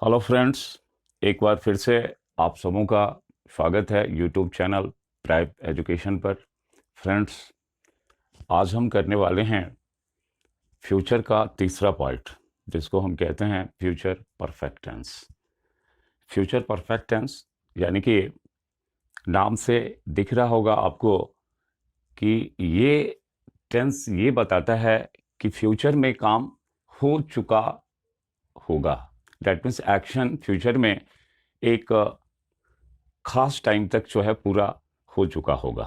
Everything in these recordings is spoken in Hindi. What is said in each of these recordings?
हेलो फ्रेंड्स, एक बार फिर से आप सबों का स्वागत है यूट्यूब चैनल प्राइप एजुकेशन पर। फ्रेंड्स, आज हम करने वाले हैं फ्यूचर का तीसरा पार्ट, जिसको हम कहते हैं future perfect tense. Future perfect tense यानी कि नाम से दिख रहा होगा आपको कि ये टेंस ये बताता है कि फ्यूचर में काम हो चुका होगा। दैट मीन्स एक्शन फ्यूचर में एक खास टाइम तक जो है पूरा हो चुका होगा।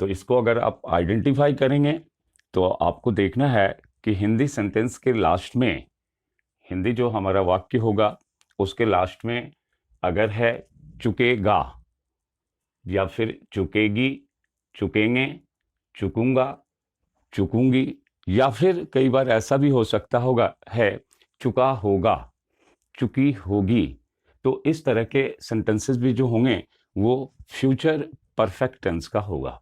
तो इसको अगर आप आइडेंटिफाई करेंगे तो आपको देखना है कि हिंदी सेंटेंस के लास्ट में, हिंदी जो हमारा वाक्य होगा उसके लास्ट में अगर है चुकेगा या फिर चुकेगी, चुकेंगे, चुकूंगा, चुकूंगी, या फिर कई बार ऐसा भी हो सकता होगा है चुका होगा, चुकी होगी। तो इस तरह के सेंटेंसेस भी जो होंगे वो फ्यूचर परफेक्ट टेंस का होगा।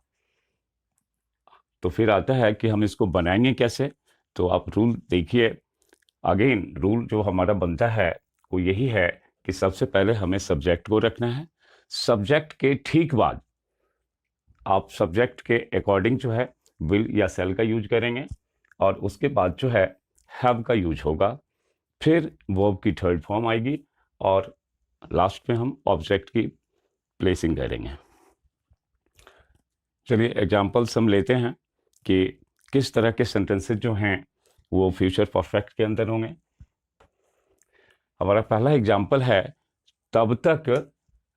तो फिर आता है कि हम इसको बनाएंगे कैसे। तो आप रूल देखिए। अगेन रूल जो हमारा बनता है वो यही है कि सबसे पहले हमें सब्जेक्ट को रखना है। सब्जेक्ट के ठीक बाद आप सब्जेक्ट के अकॉर्डिंग जो है विल या सेल का यूज करेंगे, और उसके बाद जो है हैव का यूज होगा। फिर वर्ब की थर्ड फॉर्म आएगी और लास्ट में हम ऑब्जेक्ट की प्लेसिंग करेंगे। चलिए एग्जांपल्स हम लेते हैं कि किस तरह के सेंटेंसेस जो हैं वो फ्यूचर परफेक्ट के अंदर होंगे। हमारा पहला एग्जांपल है, तब तक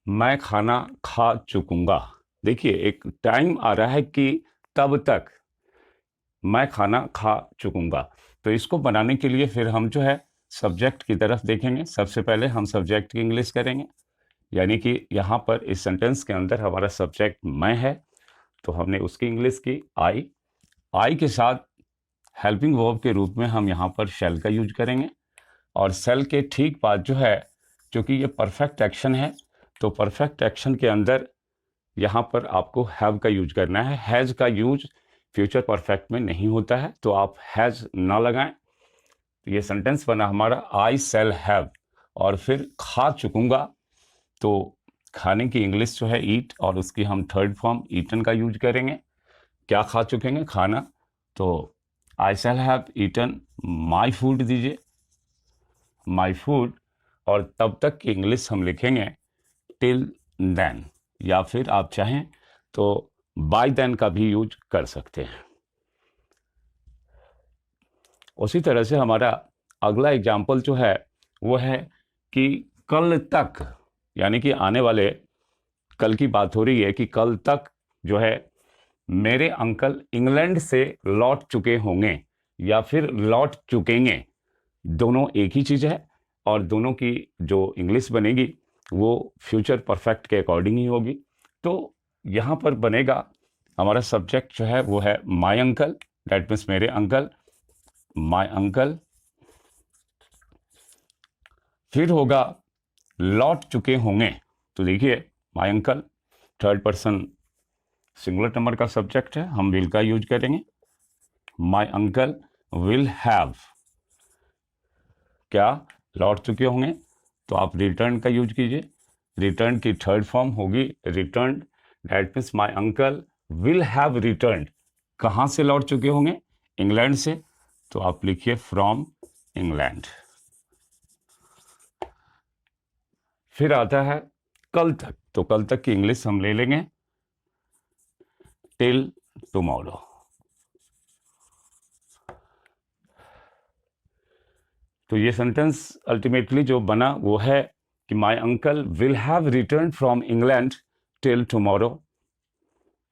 मैं खाना खा चुकूंगा। देखिए, एक टाइम आ रहा है कि तब तक मैं खाना खा चुकूंगा। तो इसको बनाने के लिए फिर हम जो है सब्जेक्ट की तरफ देखेंगे। सबसे पहले हम सब्जेक्ट की इंग्लिश करेंगे, यानी कि यहाँ पर इस सेंटेंस के अंदर हमारा सब्जेक्ट मैं है, तो हमने उसकी इंग्लिश की आई। आई के साथ हेल्पिंग वर्ब के रूप में हम यहाँ पर शैल का यूज करेंगे, और सेल के ठीक बाद जो है, क्योंकि ये परफेक्ट एक्शन है, तो परफेक्ट एक्शन के अंदर यहाँ पर आपको हैव का यूज करना है। हैज़ का यूज फ्यूचर परफेक्ट में नहीं होता है, तो आप हैज़ ना लगाएं। तो ये सेंटेंस बना हमारा, आई सेल हैव, और फिर खा चुकूंगा। तो खाने की इंग्लिश जो है ईट, और उसकी हम थर्ड फॉर्म ईटन का यूज करेंगे। क्या खा चुकेंगे? खाना। तो I shall have eaten my food दीजिए, माई फूड। और तब तक की इंग्लिश हम लिखेंगे टिल देन, या फिर आप चाहें तो बाय देन का भी यूज कर सकते हैं। उसी तरह से हमारा अगला एग्जाम्पल जो है वो है कि कल तक, यानी कि आने वाले कल की बात हो रही है कि कल तक जो है मेरे अंकल इंग्लैंड से लौट चुके होंगे या फिर लौट चुकेंगे। दोनों एक ही चीज़ है, और दोनों की जो इंग्लिश बनेगी वो फ्यूचर परफेक्ट के अकॉर्डिंग ही होगी। तो यहाँ पर बनेगा हमारा सब्जेक्ट जो है वो है माय अंकल, दैट मीन्स मेरे अंकल, माय अंकल। फिर होगा लौट चुके होंगे। तो देखिए, my uncle third person singular number का सब्जेक्ट है, हम विल का यूज करेंगे। माय अंकल विल हैव, क्या लौट चुके होंगे, तो आप रिटर्न का यूज कीजिए। रिटर्न की थर्ड फॉर्म होगी return, that means my uncle will have return. कहाँ से लौट चुके होंगे? इंग्लैंड से, तो आप लिखिए फ्रॉम इंग्लैंड। फिर आता है कल तक, तो कल तक की इंग्लिश हम ले लेंगे टिल टुमारो। तो ये सेंटेंस अल्टीमेटली जो बना वो है कि my uncle will have return from England till tomorrow.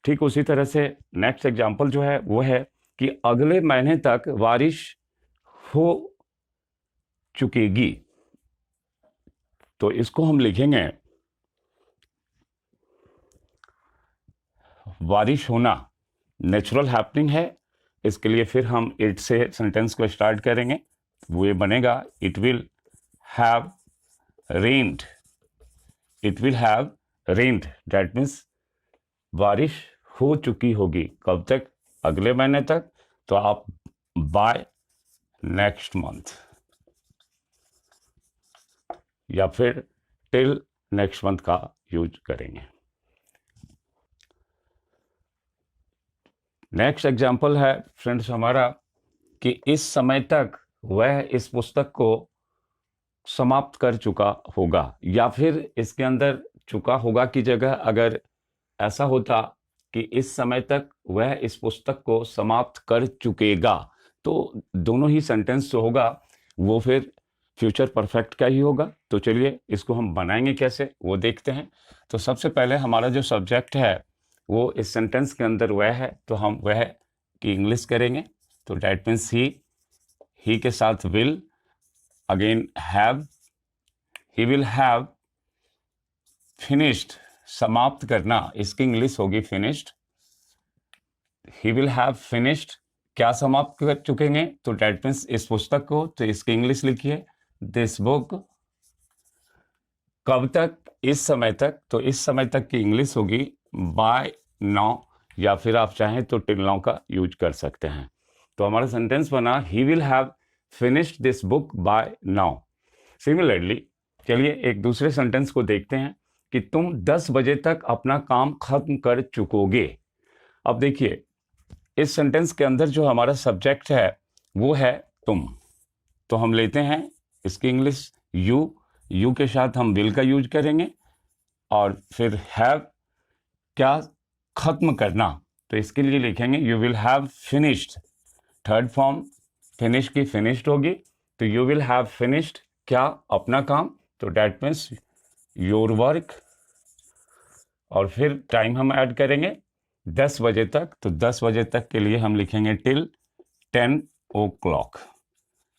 ठीक उसी तरह से नेक्स्ट एग्जांपल जो है वो है कि अगले महीने तक बारिश हो चुकेगी। तो इसको हम लिखेंगे बारिश होना नेचुरल हैपनिंग है, इसके लिए फिर हम इट से सेंटेंस को स्टार्ट करेंगे। वो ये बनेगा, it will have rained, it will have rained, that means बारिश हो चुकी होगी। कब तक? अगले महीने तक। तो आप बाय नेक्स्ट मंथ, या फिर टिल नेक्स्ट मंथ का यूज करेंगे। नेक्स्ट एग्जाम्पल है फ्रेंड्स हमारा कि इस समय तक वह इस पुस्तक को समाप्त कर चुका होगा, या फिर इसके अंदर चुका होगा की जगह अगर ऐसा होता कि इस समय तक वह इस पुस्तक को समाप्त कर चुकेगा, तो दोनों ही सेंटेंस जो होगा वो फिर फ्यूचर परफेक्ट का ही होगा। तो चलिए इसको हम बनाएंगे कैसे वो देखते हैं। तो सबसे पहले हमारा जो सब्जेक्ट है वो इस सेंटेंस के अंदर वह है, तो हम वह की इंग्लिश करेंगे। तो डैट मीन्स ही के साथ will, again have, he will have finished, समाप्त करना, इसकी इंग्लिश होगी finished. He will have finished, क्या समाप्त कर चुकेंगे, तो डैट मीन्स इस पुस्तक को, तो इसकी इंग्लिश लिखिए दिस बुक। कब तक, इस समय तक, तो इस समय तक की इंग्लिश होगी बाय नाउ, या फिर आप चाहें तो टिल नाउ का यूज कर सकते हैं। तो हमारा सेंटेंस बना he will have finished this book by now. Similarly चलिए एक दूसरे सेंटेंस को देखते हैं कि तुम 10 बजे तक अपना काम खत्म कर चुकोगे। अब देखिए इस सेंटेंस के अंदर जो हमारा सब्जेक्ट है वो है तुम, तो हम लेते हैं इसकी इंग्लिश यू के साथ हम विल का यूज करेंगे, और फिर हैव, क्या, खत्म करना, तो इसके लिए लिखेंगे you will have finished, third form finish की फिनिश्ड होगी, तो यू विल हैव फिनिश्ड, क्या, अपना काम, तो डैट मीन्स योर वर्क, और फिर टाइम हम ऐड करेंगे 10 बजे तक, तो 10 बजे तक के लिए हम लिखेंगे टिल 10 o'clock।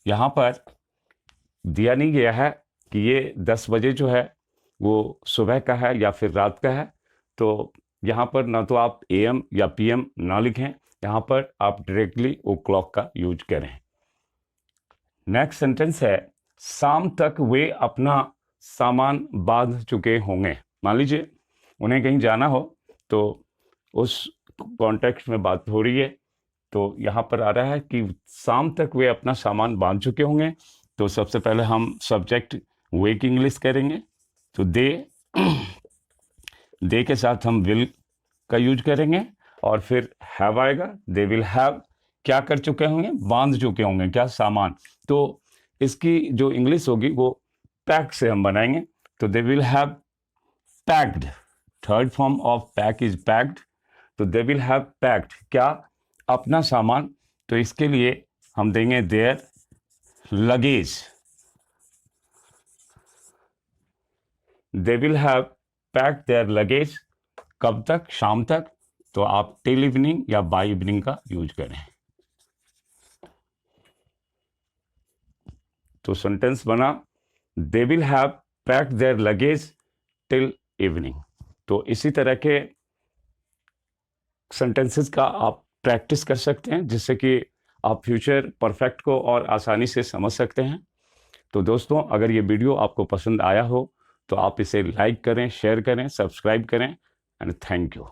यहाँ पर दिया नहीं गया है कि ये 10 बजे जो है वो सुबह का है या फिर रात का है, तो यहाँ पर ना तो आप AM या PM ना लिखें, यहाँ पर आप डायरेक्टली ओ क्लॉक का यूज करें। नेक्स्ट सेंटेंस है शाम तक वे अपना सामान बांध चुके होंगे। मान लीजिए उन्हें कहीं जाना हो, तो उस कॉन्टेक्स्ट में बात हो रही है, तो यहाँ पर आ रहा है कि शाम तक वे अपना सामान बांध चुके होंगे। तो सबसे पहले हम सब्जेक्ट वे की इंग्लिश करेंगे, तो दे के साथ हम विल का यूज करेंगे, और फिर हैव आएगा, दे विल हैव, क्या कर चुके होंगे, बांध चुके होंगे, क्या, सामान, तो इसकी जो इंग्लिश होगी वो पैक से हम बनाएंगे, तो दे will have packed, third form of pack is packed, तो दे विल हैव पैक्ड, क्या, अपना सामान, तो इसके लिए हम देंगे their luggage, they will have packed their luggage, कब तक, शाम तक, तो आप टिल इवनिंग या बाय इवनिंग का यूज करें। तो सेंटेंस बना they will have packed their luggage till evening. तो इसी तरह के सेंटेंसेस का आप प्रैक्टिस कर सकते हैं, जिससे कि आप फ्यूचर परफेक्ट को और आसानी से समझ सकते हैं। तो दोस्तों अगर ये वीडियो आपको पसंद आया हो तो आप इसे लाइक करें, शेयर करें, सब्सक्राइब करें, एंड थैंक यू।